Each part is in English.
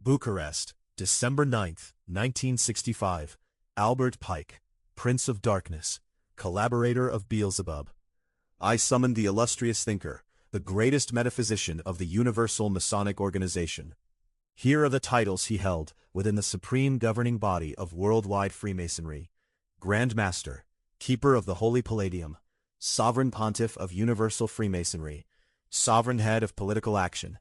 Bucharest, December 9th, 1965. Albert Pike, Prince of Darkness, collaborator of Beelzebub. I summoned the illustrious thinker, the greatest metaphysician of the Universal Masonic Organization. Here are the titles he held within the supreme governing body of worldwide Freemasonry: Grand Master, Keeper of the Holy Palladium, Sovereign Pontiff of Universal Freemasonry, Sovereign Head of Political Action.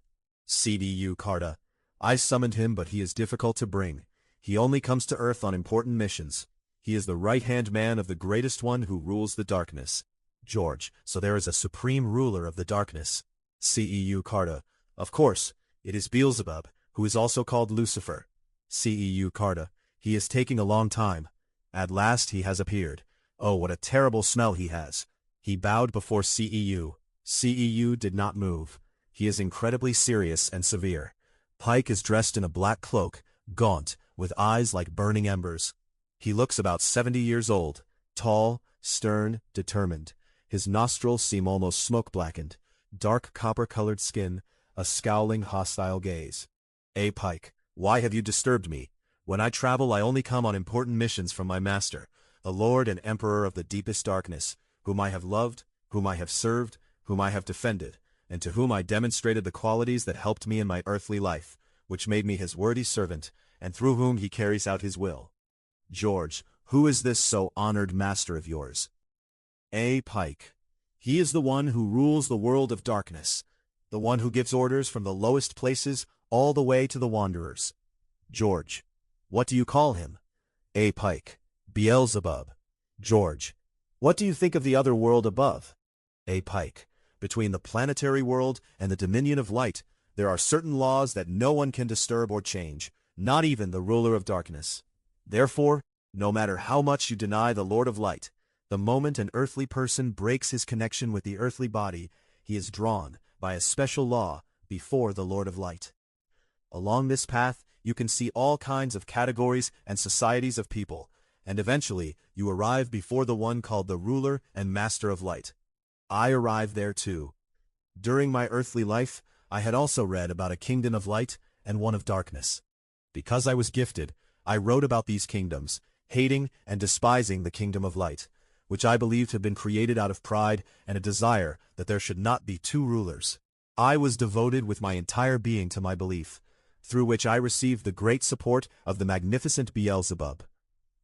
CDU Carta. I summoned him, but he is difficult to bring. He only comes to Earth on important missions. He is the right-hand man of the greatest one who rules the darkness. George. So there is a supreme ruler of the darkness. CEU Carta. Of course, it is Beelzebub, who is also called Lucifer. CEU Carta. He is taking a long time. At last he has appeared. Oh, what a terrible smell he has. He bowed before CEU. CEU did not move. He is incredibly serious and severe. Pike is dressed in a black cloak, gaunt, with eyes like burning embers. He looks about 70 years old, tall, stern, determined. His nostrils seem almost smoke-blackened, dark copper-colored skin, a scowling, hostile gaze. Pike, why have you disturbed me? When I travel, I only come on important missions from my master, the Lord and Emperor of the deepest darkness, whom I have loved, whom I have served, whom I have defended, and to whom I demonstrated the qualities that helped me in my earthly life, which made me his worthy servant, and through whom he carries out his will. George, who is this so honored master of yours? Pike. He is the one who rules the world of darkness, the one who gives orders from the lowest places all the way to the wanderers. George. What do you call him? Pike. Beelzebub. George. What do you think of the other world above? Pike. Between the planetary world and the dominion of light, there are certain laws that no one can disturb or change, not even the ruler of darkness. Therefore, no matter how much you deny the Lord of Light, the moment an earthly person breaks his connection with the earthly body, he is drawn, by a special law, before the Lord of Light. Along this path, you can see all kinds of categories and societies of people, and eventually you arrive before the one called the Ruler and Master of Light. I arrived there too. During my earthly life, I had also read about a kingdom of light and one of darkness. Because I was gifted, I wrote about these kingdoms, hating and despising the kingdom of light, which I believed had been created out of pride and a desire that there should not be two rulers. I was devoted with my entire being to my belief, through which I received the great support of the magnificent Beelzebub.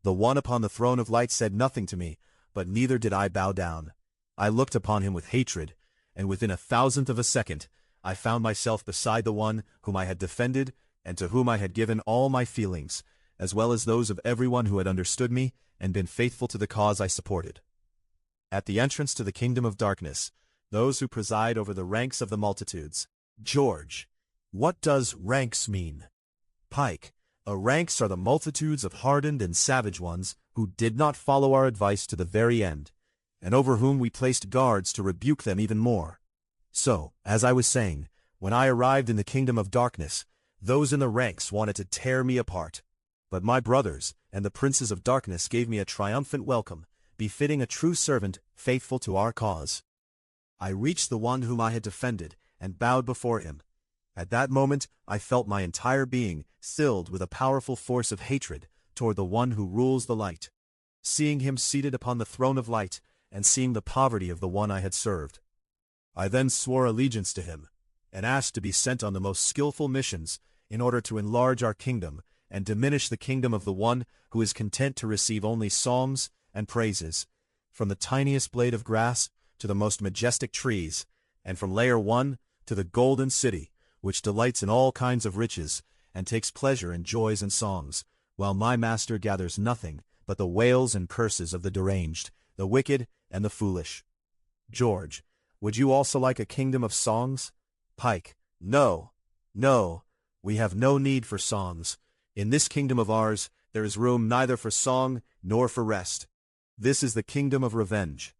The one upon the throne of light said nothing to me, but neither did I bow down. I looked upon him with hatred, and within a thousandth of a second, I found myself beside the one whom I had defended and to whom I had given all my feelings, as well as those of everyone who had understood me and been faithful to the cause I supported. At the entrance to the kingdom of darkness, those who preside over the ranks of the multitudes. George. What does ranks mean? Pike. Ranks are the multitudes of hardened and savage ones who did not follow our advice to the very end, and over whom we placed guards to rebuke them even more. So, as I was saying, when I arrived in the kingdom of darkness, those in the ranks wanted to tear me apart. But my brothers and the princes of darkness gave me a triumphant welcome, befitting a true servant faithful to our cause. I reached the one whom I had defended and bowed before him. At that moment, I felt my entire being filled with a powerful force of hatred toward the one who rules the light. Seeing him seated upon the throne of light, and seeing the poverty of the one I had served, I then swore allegiance to him, and asked to be sent on the most skillful missions in order to enlarge our kingdom and diminish the kingdom of the one who is content to receive only psalms and praises, from the tiniest blade of grass to the most majestic trees, and from layer 1 to the golden city, which delights in all kinds of riches and takes pleasure in joys and songs, while my master gathers nothing but the wails and curses of the deranged, the wicked, and the foolish. George. Would you also like a kingdom of songs? Pike. No. No. We have no need for songs. In this kingdom of ours, there is room neither for song nor for rest. This is the kingdom of revenge.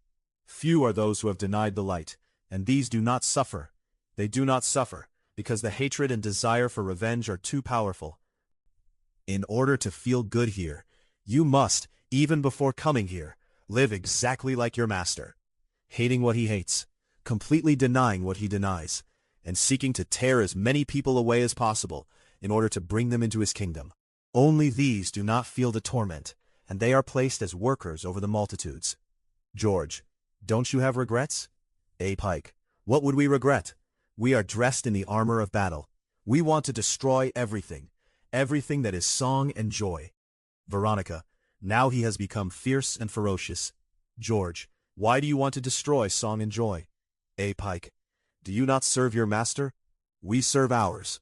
Few are those who have denied the light, and these do not suffer. They do not suffer, because the hatred and desire for revenge are too powerful. In order to feel good here, you must, even before coming here, live exactly like your master, hating what he hates, completely denying what he denies, and seeking to tear as many people away as possible, in order to bring them into his kingdom. Only these do not feel the torment, and they are placed as workers over the multitudes. George, don't you have regrets? A. Pike, what would we regret? We are dressed in the armor of battle. We want to destroy everything, everything that is song and joy. Veronica, now he has become fierce and ferocious. George, why do you want to destroy song and joy? A. Pike, do you not serve your master? We serve ours.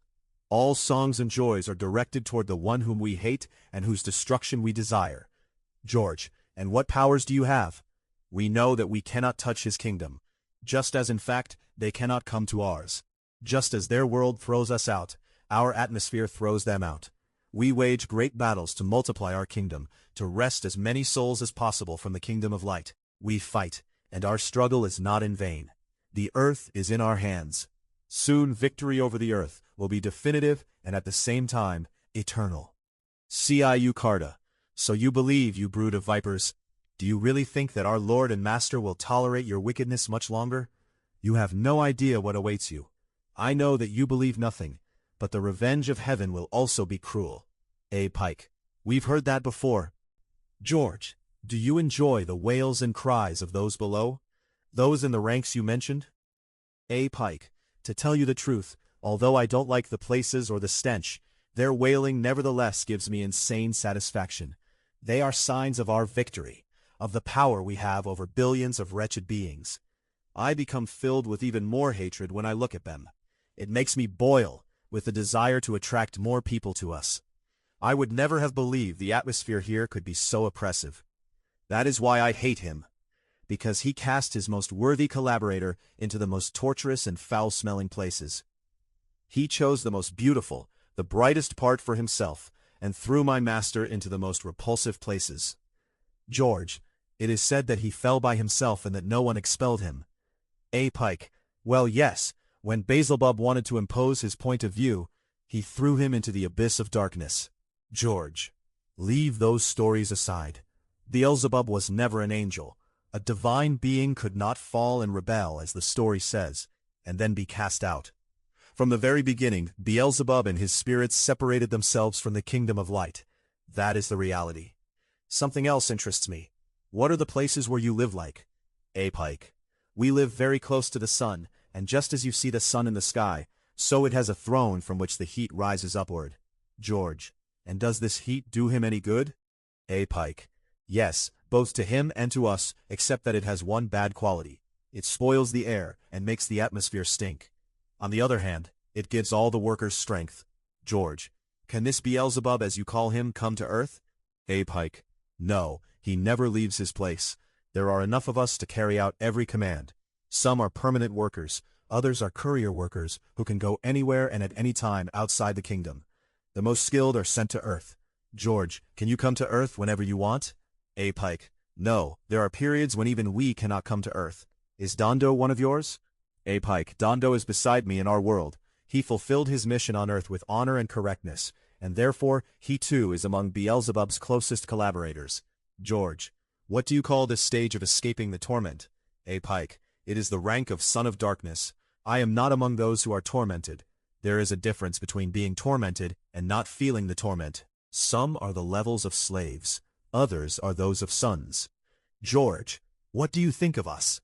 All songs and joys are directed toward the one whom we hate and whose destruction we desire. George, and what powers do you have? We know that we cannot touch his kingdom, just as in fact they cannot come to ours. Just as their world throws us out, our atmosphere throws them out. We wage great battles to multiply our kingdom, to wrest as many souls as possible from the kingdom of light. We fight, and our struggle is not in vain. The earth is in our hands. Soon victory over the earth will be definitive and at the same time eternal. Ciu Carta. So you believe, you brood of vipers? Do you really think that our Lord and Master will tolerate your wickedness much longer? You have no idea what awaits you. I know that you believe nothing, but the revenge of heaven will also be cruel. A. Pike, we've heard that before. George, do you enjoy the wails and cries of those below? Those in the ranks you mentioned? A. Pike, to tell you the truth, although I don't like the places or the stench, their wailing nevertheless gives me insane satisfaction. They are signs of our victory, of the power we have over billions of wretched beings. I become filled with even more hatred when I look at them. It makes me boil with the desire to attract more people to us. I would never have believed the atmosphere here could be so oppressive. That is why I hate him, because he cast his most worthy collaborator into the most torturous and foul-smelling places. He chose the most beautiful, the brightest part for himself, and threw my master into the most repulsive places. George, it is said that he fell by himself and that no one expelled him. A. Pike, well, yes, when Beelzebub wanted to impose his point of view, he threw him into the abyss of darkness. George, leave those stories aside. Beelzebub was never an angel. A divine being could not fall and rebel, as the story says, and then be cast out. From the very beginning, Beelzebub and his spirits separated themselves from the kingdom of light. That is the reality. Something else interests me. What are the places where you live like? A. Pike, we live very close to the sun, and just as you see the sun in the sky, so it has a throne from which the heat rises upward. George, and does this heat do him any good? A. Pike, yes, both to him and to us, except that it has one bad quality. It spoils the air and makes the atmosphere stink. On the other hand, it gives all the workers strength. George, can this Beelzebub, as you call him, come to earth? A. Pike, no, he never leaves his place. There are enough of us to carry out every command. Some are permanent workers, others are courier workers who can go anywhere and at any time outside the kingdom. The most skilled are sent to earth. George, can you come to earth whenever you want? A. Pike, no, there are periods when even we cannot come to earth. Is Dondo one of yours? A. Pike, Dondo is beside me in our world. He fulfilled his mission on earth with honor and correctness, and therefore he too is among Beelzebub's closest collaborators. George, what do you call this stage of escaping the torment? A. Pike, it is the rank of Son of Darkness. I am not among those who are tormented. There is a difference between being tormented and not feeling the torment. Some are the levels of slaves, others are those of sons. George, what do you think of us?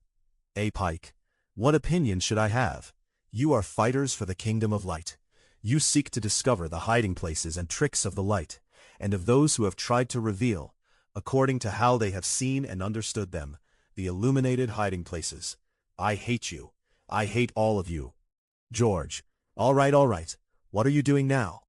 A. Pike, what opinion should I have? You are fighters for the kingdom of light. You seek to discover the hiding places and tricks of the light, and of those who have tried to reveal, according to how they have seen and understood them, the illuminated hiding places. I hate you. I hate all of you. George, all right, what are you doing now?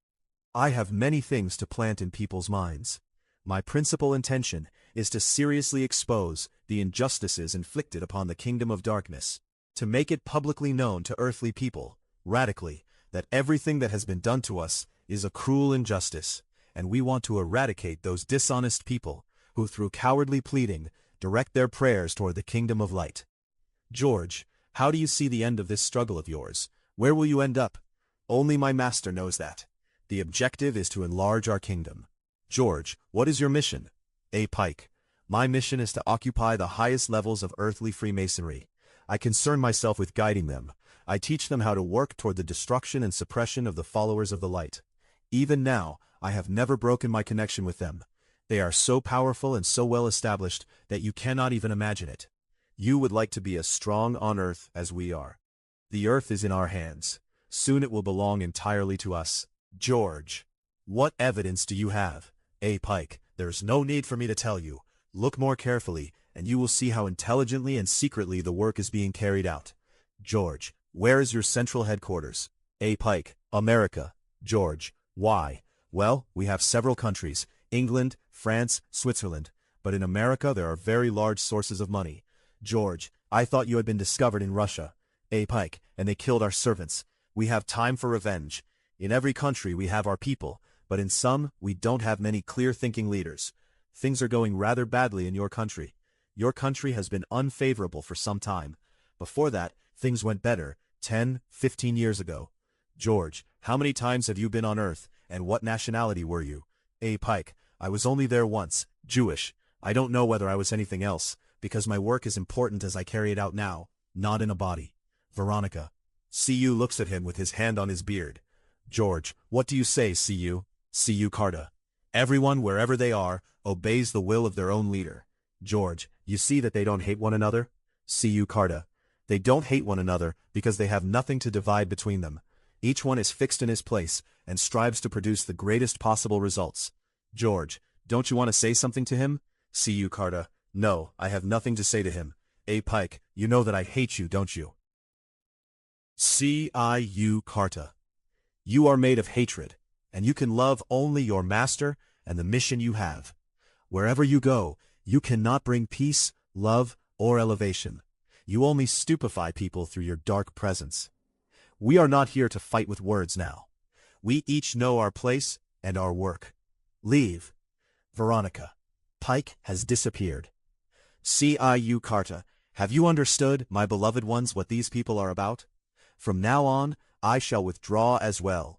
I have many things to plant in people's minds. My principal intention is to seriously expose the injustices inflicted upon the kingdom of darkness, to make it publicly known to earthly people, radically, that everything that has been done to us is a cruel injustice, and we want to eradicate those dishonest people who through cowardly pleading direct their prayers toward the kingdom of light. George, how do you see the end of this struggle of yours? Where will you end up? Only my master knows that. The objective is to enlarge our kingdom. George, what is your mission? A. Pike, my mission is to occupy the highest levels of earthly Freemasonry. I concern myself with guiding them. I teach them how to work toward the destruction and suppression of the followers of the light. Even now, I have never broken my connection with them. They are so powerful and so well established that you cannot even imagine it. You would like to be as strong on Earth as we are. The Earth is in our hands. Soon it will belong entirely to us. George. What evidence do you have? Pike, there's no need for me to tell you. Look more carefully, and you will see how intelligently and secretly the work is being carried out. George, where is your central headquarters? Pike, America. George, why? Well, we have several countries, England, France, Switzerland, but in America there are very large sources of money. George, I thought you had been discovered in Russia. Pike, and they killed our servants. We have time for revenge. In every country we have our people, but in some we don't have many clear-thinking leaders. Things are going rather badly in your country. Your country has been unfavorable for some time. Before that, things went better, 10, 15 years ago. George, how many times have you been on Earth, and what nationality were you? Pike, I was only there once, Jewish. I don't know whether I was anything else, because my work is important as I carry it out now, not in a body. Veronica. C.U. looks at him with his hand on his beard. George, what do you say, C.U.? C.U. Carta. Everyone, wherever they are, obeys the will of their own leader. George, you see that they don't hate one another? C.U. Carta. They don't hate one another because they have nothing to divide between them. Each one is fixed in his place and strives to produce the greatest possible results. George, don't you want to say something to him? C.U. Carta. No, I have nothing to say to him. Pike, you know that I hate you, don't you? C.I.U. Carta. You are made of hatred, and you can love only your master and the mission you have. Wherever you go, you cannot bring peace, love, or elevation. You only stupefy people through your dark presence. We are not here to fight with words now. We each know our place and our work. Leave. Veronica. Pike has disappeared. C.I.U. Carta. Have you understood, my beloved ones, what these people are about? From now on, I shall withdraw as well.